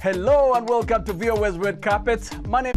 Hello and welcome to VOA's Red Carpet. My name.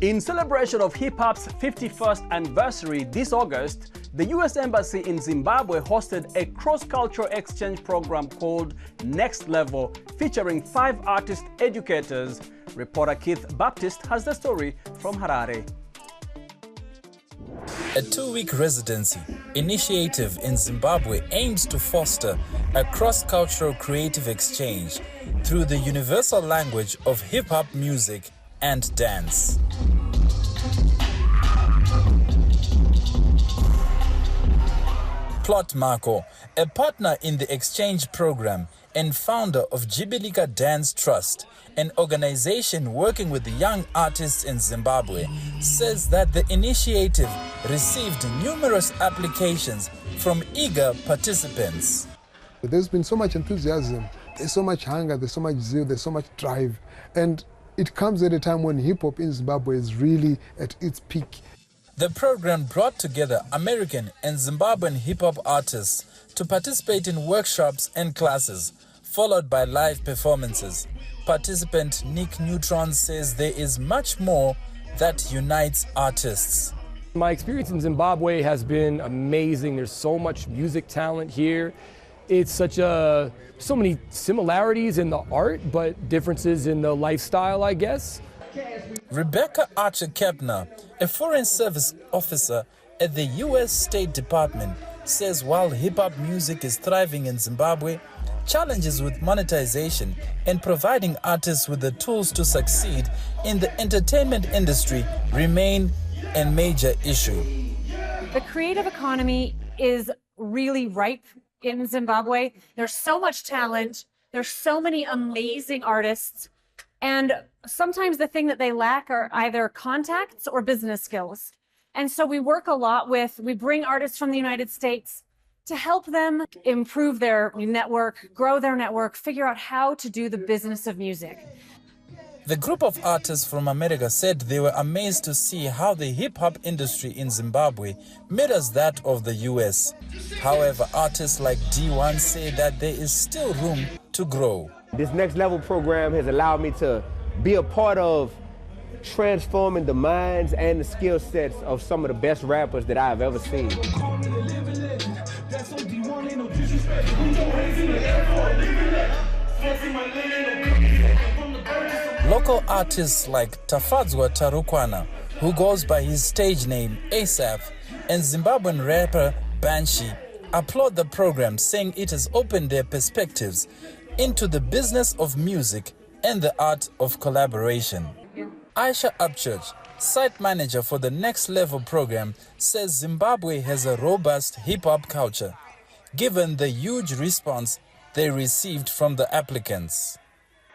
In celebration of hip-hop's 51st anniversary this August, the U.S. Embassy in Zimbabwe hosted a cross-cultural exchange program called Next Level, featuring 5 artist educators. Reporter Keith Baptist has the story from Harare. A 2-week residency initiative in Zimbabwe aims to foster a cross-cultural creative exchange through the universal language of hip-hop music and dance. Plot Marco, a partner in the exchange program and founder of Jibilika Dance Trust, an organization working with the young artists in Zimbabwe, says that the initiative received numerous applications from eager participants. There's been so much enthusiasm, there's so much hunger, there's so much zeal, there's so much drive, and it comes at a time when hip-hop in Zimbabwe is really at its peak. The program brought together American and Zimbabwean hip-hop artists to participate in workshops and classes, followed by live performances. Participant Nick Neutron says there is much more that unites artists. My experience in Zimbabwe has been amazing. There's so much music talent here. It's so many similarities in the art, but differences in the lifestyle, I guess. Rebecca Archer Kepner, a Foreign Service officer at the U.S. State Department, says while hip-hop music is thriving in Zimbabwe, challenges with monetization and providing artists with the tools to succeed in the entertainment industry remain a major issue. The creative economy is really ripe in Zimbabwe. There's so much talent. There's so many amazing artists. And sometimes the thing that they lack are either contacts or business skills. And so we work a lot we bring artists from the United States to help them improve their network, grow their network, figure out how to do the business of music. The group of artists from America said they were amazed to see how the hip-hop industry in Zimbabwe mirrors that of the US. However, artists like D1 say that there is still room to grow. This Next Level program has allowed me to be a part of transforming the minds and the skill sets of some of the best rappers that I've ever seen. Local artists like Tafadzwa Tarukwana, who goes by his stage name ASAP, and Zimbabwean rapper Banshee applaud the program, saying it has opened their perspectives into the business of music and the art of collaboration. Aisha Upchurch, site manager for the Next Level program, says Zimbabwe has a robust hip-hop culture, given the huge response they received from the applicants.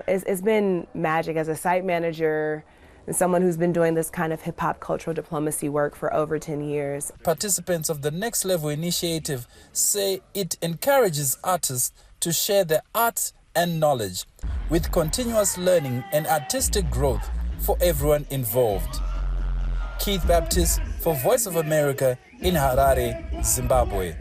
It's been magic as a site manager and someone who's been doing this kind of hip-hop cultural diplomacy work for over 10 years. Participants of the Next Level initiative say it encourages artists to share their art and knowledge, with continuous learning and artistic growth for everyone involved. Keith Baptist for Voice of America in Harare, Zimbabwe.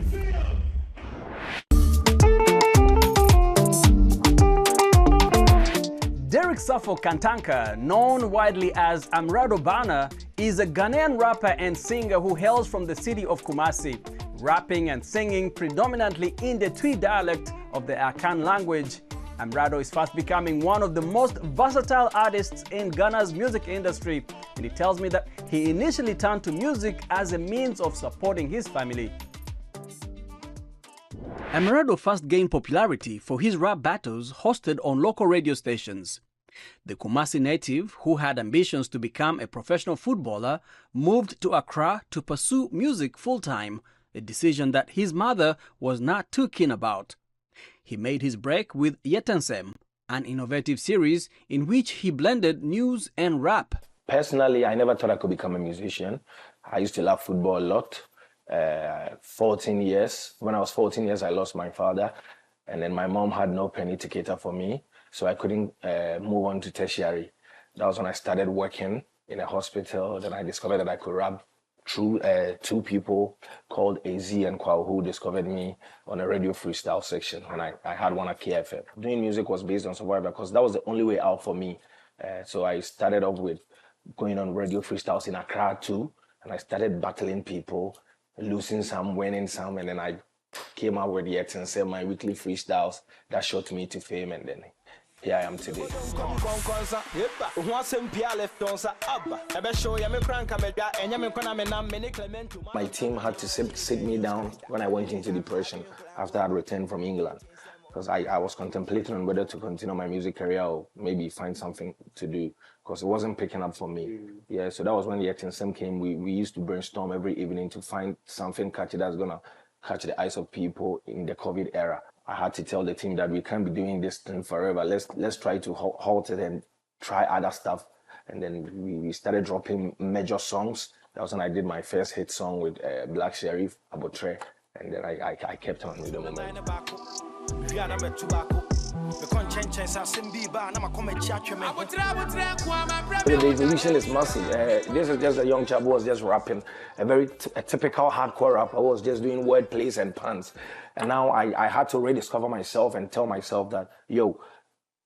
Derek Safo Kantanka, known widely as Amerado Burner, is a Ghanaian rapper and singer who hails from the city of Kumasi, rapping and singing predominantly in the Twi dialect of the Akan language. Amerado is fast becoming one of the most versatile artists in Ghana's music industry, and he tells me that he initially turned to music as a means of supporting his family. Amerado first gained popularity for his rap battles hosted on local radio stations. The Kumasi native, who had ambitions to become a professional footballer, moved to Accra to pursue music full-time, a decision that his mother was not too keen about. He made his break with Yetensem, an innovative series in which he blended news and rap. Personally, I never thought I could become a musician. I used to love football a lot. 14 years. When I was 14 years, I lost my father, and then my mom had no penny to cater for me, so I couldn't move on to tertiary. That was when I started working in a hospital. Then I discovered that I could rap through two people called AZ and Kwao, who discovered me on a radio freestyle section when I had one at KFM. Doing music was based on survival because that was the only way out for me. So I started off with going on radio freestyles in Accra too, and I started battling people, losing some, winning some, and then I came out with Yet and said my weekly freestyles that shot me to fame, and then here I am today. My team had to sit me down when I went into depression after I returned from England, because I was contemplating on whether to continue my music career or maybe find something to do, because it wasn't picking up for me. Yeah, so that was when the Yet came. We used to brainstorm every evening to find something catchy that's gonna catch the eyes of people in the COVID era. I had to tell the team that we can't be doing this thing forever. Let's try to halt it and try other stuff. And then we started dropping major songs. That was when I did my first hit song with Black Sheriff, Abotre. And then I kept on with the moment. The evolution is massive. This is just a young chap who was just rapping, a typical hardcore rapper who was just doing word plays and puns. And now I had to rediscover myself and tell myself that, yo,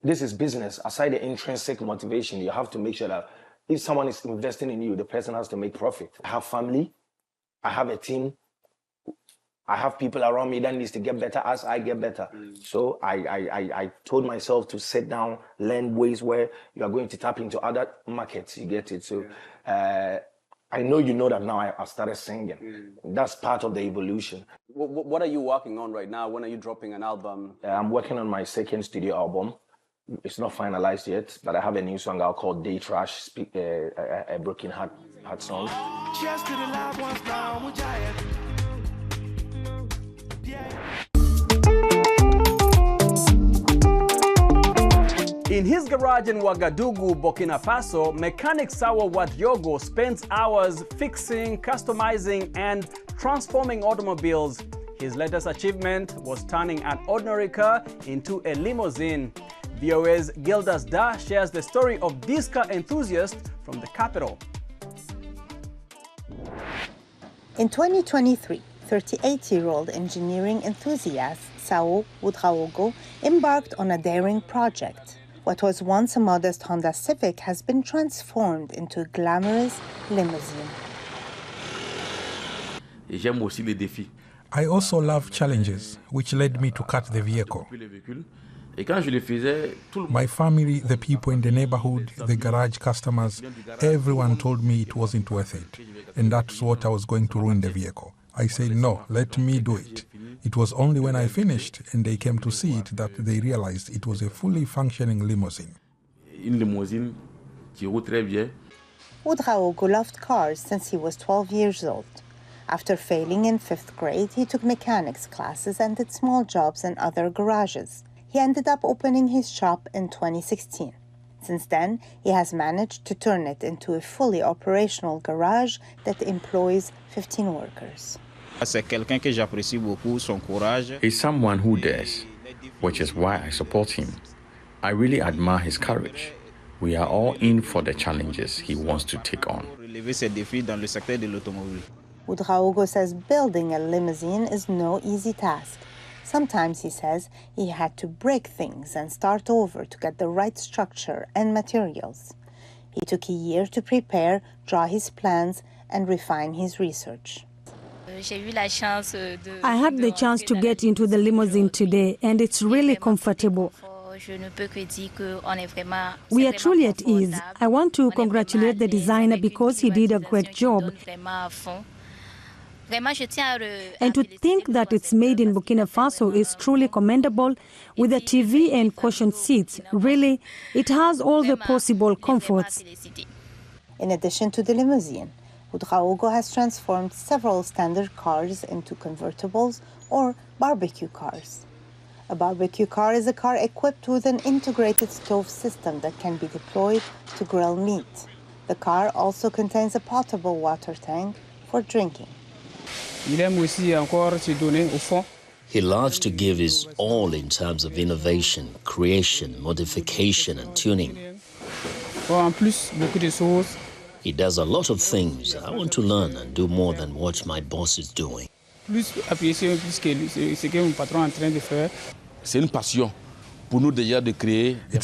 this is business. Aside the intrinsic motivation, you have to make sure that if someone is investing in you, the person has to make profit. I have family, I have a team, I have people around me that needs to get better as I get better. So I told myself to sit down, learn ways where you are going to tap into other markets, you get it? So I know you know that now I started singing. That's part of the evolution. What are you working on right now? When are you dropping an album? I'm working on my second studio album. It's not finalized yet, but I have a new song out called Day Trash, a broken heart song. Cheers to the loved ones now, In his garage in Ouagadougou, Burkina Faso, mechanic Sawa Wadiogo spends hours fixing, customizing, and transforming automobiles. His latest achievement was turning an ordinary car into a limousine. VOA's Gildas Da shares the story of this car enthusiast from the capital. In 2023, 38-year-old engineering enthusiast Sao Ouagadougou embarked on a daring project. What was once a modest Honda Civic has been transformed into a glamorous limousine. I also love challenges, which led me to cut the vehicle. My family, the people in the neighborhood, the garage customers, everyone told me it wasn't worth it, and that's what I was going to ruin the vehicle. I said, no, let me do it. It was only when I finished and they came to see it that they realized it was a fully functioning limousine. Ouagadougou loved cars since he was 12 years old. After failing in 5th grade, he took mechanics classes and did small jobs in other garages. He ended up opening his shop in 2016. Since then, he has managed to turn it into a fully operational garage that employs 15 workers. He's someone who dares, which is why I support him. I really admire his courage. We are all in for the challenges he wants to take on. Ouagadougou says building a limousine is no easy task. Sometimes, he says, he had to break things and start over to get the right structure and materials. He took a year to prepare, draw his plans, and refine his research. I had the chance to get into the limousine today, and it's really comfortable. We are truly at ease. I want to congratulate the designer because he did a great job. And to think that it's made in Burkina Faso is truly commendable. With a TV and cushioned seats, really, it has all the possible comforts. In addition to the limousine, Ouagadougou has transformed several standard cars into convertibles or barbecue cars. A barbecue car is a car equipped with an integrated stove system that can be deployed to grill meat. The car also contains a potable water tank for drinking. He loves to give his all in terms of innovation, creation, modification, and tuning. He does a lot of things. I want to learn and do more than what my boss is doing. It's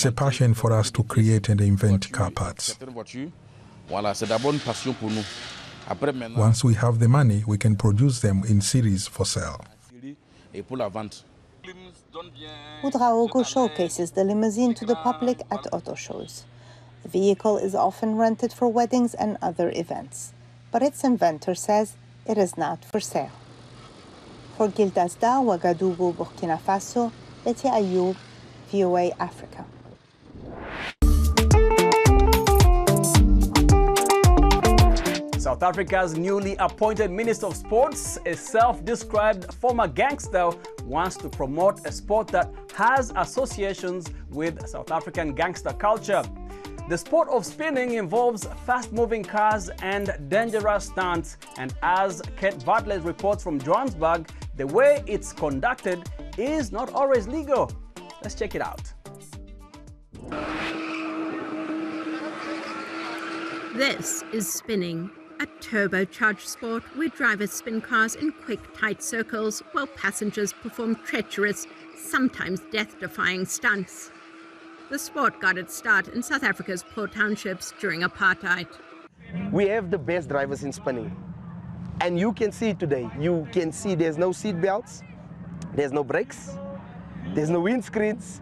a passion for us to create and invent car parts. Once we have the money, we can produce them in series for sale. Ouedraogo showcases the limousine to the public at auto shows. The vehicle is often rented for weddings and other events, but its inventor says it is not for sale. For Gildasda, Ouagadougou, Burkina Faso, Betty Ayoub, VOA Africa. South Africa's newly appointed Minister of Sports, a self-described former gangster, wants to promote a sport that has associations with South African gangster culture. The sport of spinning involves fast-moving cars and dangerous stunts, and as Kate Bartlett reports from Johannesburg, the way it's conducted is not always legal. Let's check it out. This is spinning, a turbocharged sport where drivers spin cars in quick, tight circles while passengers perform treacherous, sometimes death-defying stunts. The sport got its start in South Africa's poor townships during apartheid. We have the best drivers in spinning. And you can see today, you can see there's no seat belts, there's no brakes, there's no windscreens,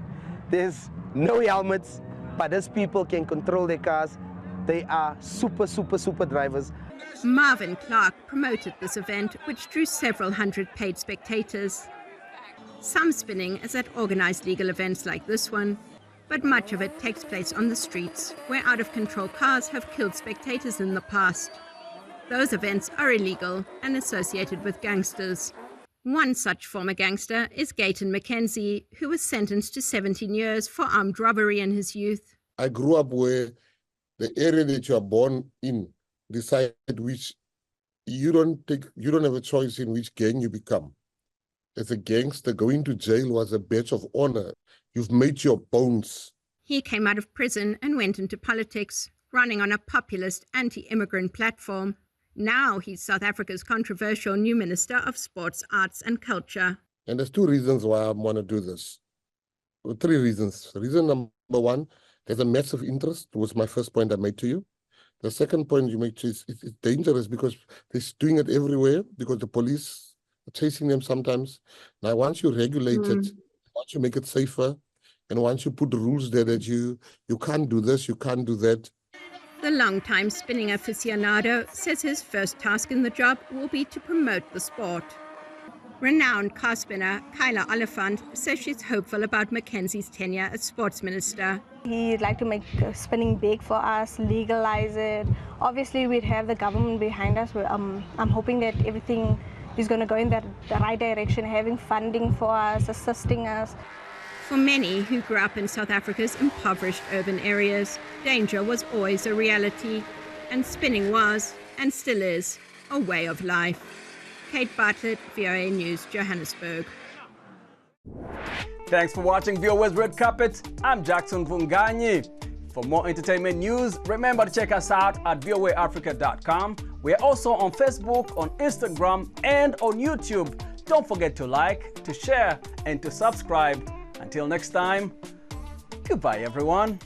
there's no helmets, but these people can control their cars. They are super drivers. Marvin Clark promoted this event, which drew several hundred paid spectators. Some spinning is at organized legal events like this one, but much of it takes place on the streets, where out-of-control cars have killed spectators in the past. Those events are illegal and associated with gangsters. One such former gangster is Gayton McKenzie, who was sentenced to 17 years for armed robbery in his youth. I grew up where the area that you are born in decide which you don't have a choice in which gang you become. As a gangster, going to jail was a badge of honor. You've made your bones. He came out of prison and went into politics, running on a populist anti-immigrant platform. Now he's South Africa's controversial new Minister of Sports, Arts and Culture. And there's two reasons why I want to do this. Well, three reasons. Reason number one, there's a massive interest, was my first point I made to you. The second point you make is it's dangerous because they're doing it everywhere because the police are chasing them sometimes. Now, once you regulate it, once you make it safer, and once you put the rules there that you can't do this, you can't do that. The longtime spinning aficionado says his first task in the job will be to promote the sport. Renowned car spinner Kyla Oliphant says she's hopeful about Mackenzie's tenure as sports minister. He'd like to make spinning big for us, legalize it. Obviously, we'd have the government behind us. I'm hoping that everything is going to go in the right direction, having funding for us, assisting us. For many who grew up in South Africa's impoverished urban areas, danger was always a reality, and spinning was, and still is, a way of life. Kate Bartlett, VOA News, Johannesburg. Thanks for watching VOA's Red Carpet. I'm Jackson Mvunganyi. For more entertainment news, remember to check us out at voaafrica.com. We're also on Facebook, on Instagram, and on YouTube. Don't forget to like, to share, and to subscribe. Until next time, goodbye everyone.